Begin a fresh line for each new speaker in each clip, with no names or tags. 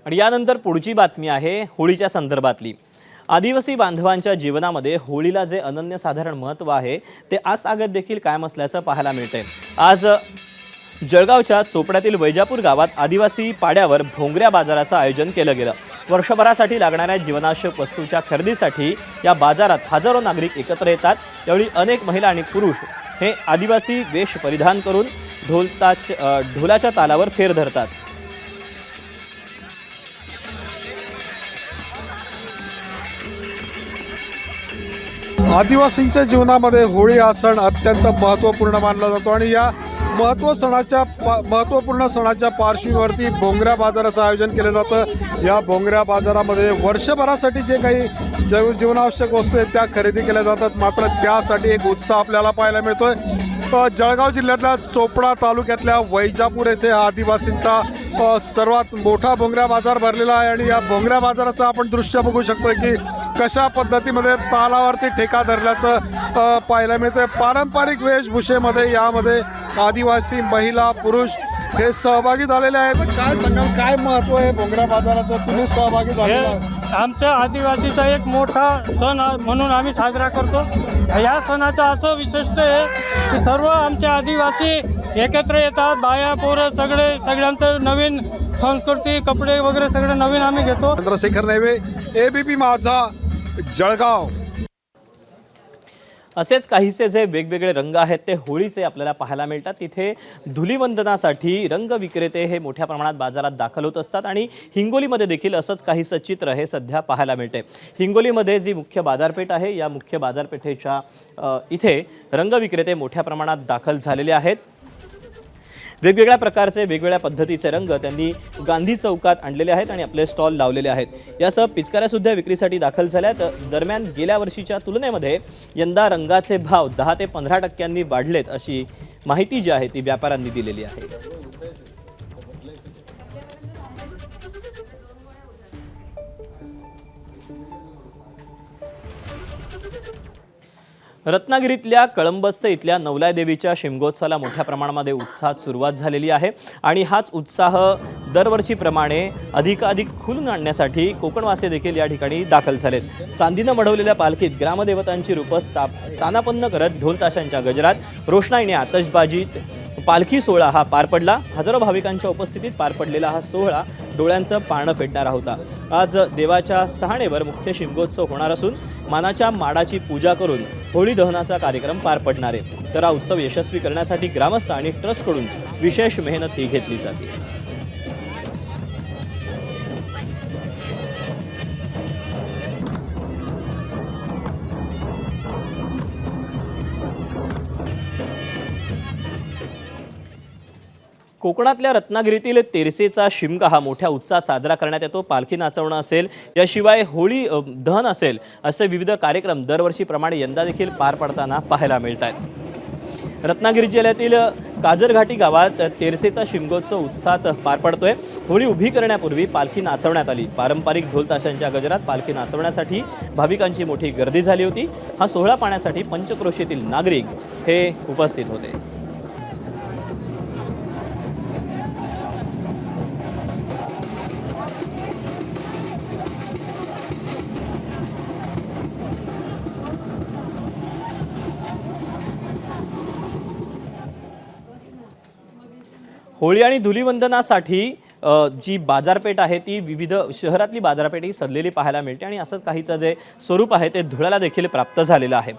आणि यानंतर पुढची बातमी आहे होळीच्या संदर्भातली। आदिवासी बांधवांच्या जीवनामध्ये होळीला जे अनन्यसाधारण महत्त्व आहे ते आज आगत देखील कायम असल्याचं पाहायला मिळतंय। आज जळगावच्या चोपड्यातील वैजापूर गावात आदिवासी पाड्यावर भोंगऱ्या बाजाराचं आयोजन केलं गेलं। वर्षभरासाठी लागणाऱ्या जीवनावश्यक वस्तूंच्या खरेदीसाठी या बाजारात हजारो नागरिक एकत्र येतात। यावेळी अनेक महिला आणि पुरुष हे आदिवासी वेश परिधान करून ढोलाच्या तालावर फेर धरतात।
आदिवासींच्या जीवनामध्ये होळी हा सण अत्यंत महत्त्वपूर्ण मानला जातो आणि या महत्त्वपूर्ण सणाच्या पार्श्वभूमीवरती भोंगऱ्या बाजाराचं आयोजन केलं जातं। या भोंगऱ्या बाजारामध्ये वर्षभरासाठी जे काही जीवनावश्यक वस्तू आहेत त्या खरेदी केल्या जातात। मात्र त्यासाठी एक उत्साह आपल्याला पाहायला मिळतोय। जळगाव जिल्ह्यातल्या चोपडा तालुक्यातल्या वैजापूर येथे आदिवासींचा सर्वात मोठा भोंगऱ्या बाजार भरलेला आहे आणि या भोंगऱ्या बाजाराचं आपण दृश्य बघू शकतो की कशा पद्धतीमध्ये तालावरती ठेका धरल्याचं पाहायला मिळतं। पारंपरिक वेशभूषेमध्ये यामध्ये आदिवासी महिला पुरुष हे सहभागी झालेले आहेत। काय सांगाल, काय महत्त्व आहे भोंगऱ्या बाजाराचं? तुम्ही सहभागी झाले?
आमच्या आदिवासीचा एक मोठा सण म्हणून आम्ही साजरा करतो। या सणाचं असं विशिष्ट आहे की सर्व आमचे आदिवासी एकत्र येतात। बाया पोरं सगळ्यांचं नवीन संस्कृती कपडे वगैरे सगळं नवीन आम्ही घेतो।
चंद्रशेखर नैवे, ABP माझा, जळगाव।
असेच काहीसे जे वेगवेगळे रंग आहेत ते होळीचे आपल्याला पाहायला मिळतात। तिथे धुलीवंदनासाठी रंग विक्रेते हे मोठ्या प्रमाणात बाजारात दाखल होत असतात आणि हिंगोलीमध्ये देखील असंच काहीसं चित्र हे सध्या पाहायला मिळते। हिंगोलीमध्ये जी मुख्य बाजारपेठ आहे या मुख्य बाजारपेठेच्या इथे रंग विक्रेते मोठ्या प्रमाणात दाखल झालेले आहेत। वेगवेगळ्या प्रकारचे वेगवेगळ्या पद्धतीचे रंग त्यांनी गांधी चौकात आणलेले आहेत आणि आपले स्टॉल लावलेले आहेत। यासह पिचकाऱ्या सुद्धा विक्रीसाठी दाखल झाल्या आहेत। दरम्यान गेल्या वर्षीच्या तुलनेमध्ये यंदा रंगाचे भाव 10 ते 15% वाढलेत अशी माहिती जी आहे ती व्यापाऱ्यांनी दिलेली आहे। रत्नागिरीतल्या कळंबस्ते इथल्या नवलाय देवीच्या शिमगोत्सवाला मोठ्या प्रमाणामध्ये उत्साहात सुरुवात झालेली आहे आणि हाच उत्साह दरवर्षीप्रमाणे अधिकाधिक खुलून आणण्यासाठी कोकणवासी देखील या ठिकाणी दाखल झालेत। चांदीनं मढवलेल्या पालखीत ग्रामदेवतांची रूपं स्थानापन्न करत ढोल ताशांच्या गजरात रोषणाईने आतषबाजीत पालखी सोहळा हा पार पडला। हजारो भाविकांच्या उपस्थितीत पार पडलेला हा सोहळा डोळ्यांचं पारणं फेडणारा होता। आज देवाच्या सहाणेवर मुख्य शिमगोत्सव होणार असून मानाच्या माडाची पूजा करून होळी दहनाचा कार्यक्रम पार पडणार आहे। तर हा उत्सव यशस्वी करण्यासाठी ग्रामस्थ आणि ट्रस्टकडून विशेष मेहनत ही घेतली जाते। कोकणातल्या रत्नागिरीतील तेरसेचा शिमगा हा मोठ्या उत्साहात साजरा करण्यात येतो। पालखी नाचवणं असेल, याशिवाय होळी दहन असेल, असे विविध कार्यक्रम दरवर्षीप्रमाणे यंदा देखील पार पडताना पाहायला मिळत आहेत। रत्नागिरी जिल्ह्यातील काजरघाटी गावात तेरसेचा शिमगोत्सव उत्साहात पार पडतोय। होळी उभी करण्यापूर्वी पालखी नाचवण्यात आली। पारंपरिक ढोल ताशांच्या गजरात पालखी नाचवण्यासाठी भाविकांची मोठी गर्दी झाली होती। हा सोहळा पाहण्यासाठी पंचक्रोशीतील नागरिक हे उपस्थित होते। होळी आणि धुलीवंदनासाठी जी बाजारपेठ आहे ती विविध शहरातली बाजारपेठ ही सजलेली पाहायला मिळते आणि असंच काहीचं जे स्वरूप आहे ते धुळ्याला देखील प्राप्त झालेलं आहे।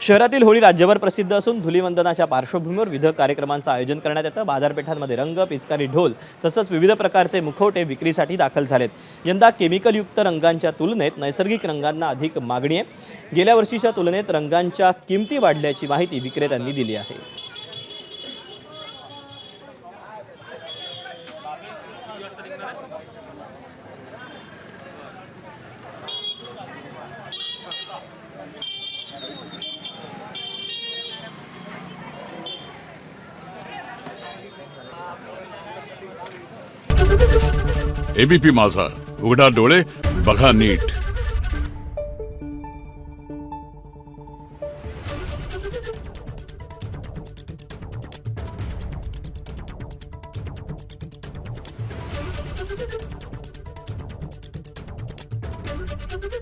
शहरातील होळी राज्यभर प्रसिद्ध असून धुलीवंदनाच्या पार्श्वभूमीवर विविध कार्यक्रमांचं आयोजन करण्यात येतं। बाजारपेठांमध्ये रंग, पिचकारी, ढोल तसंच विविध प्रकारचे मुखवटे विक्रीसाठी दाखल झालेत। यंदा केमिकलयुक्त रंगांच्या तुलनेत नैसर्गिक रंगांना अधिक मागणी आहे। गेल्या वर्षीच्या तुलनेत रंगांच्या किमती वाढल्याची माहिती विक्रेत्यांनी दिली आहे।
ABP माझा, उघडा डोळे बघा नीट।
आहे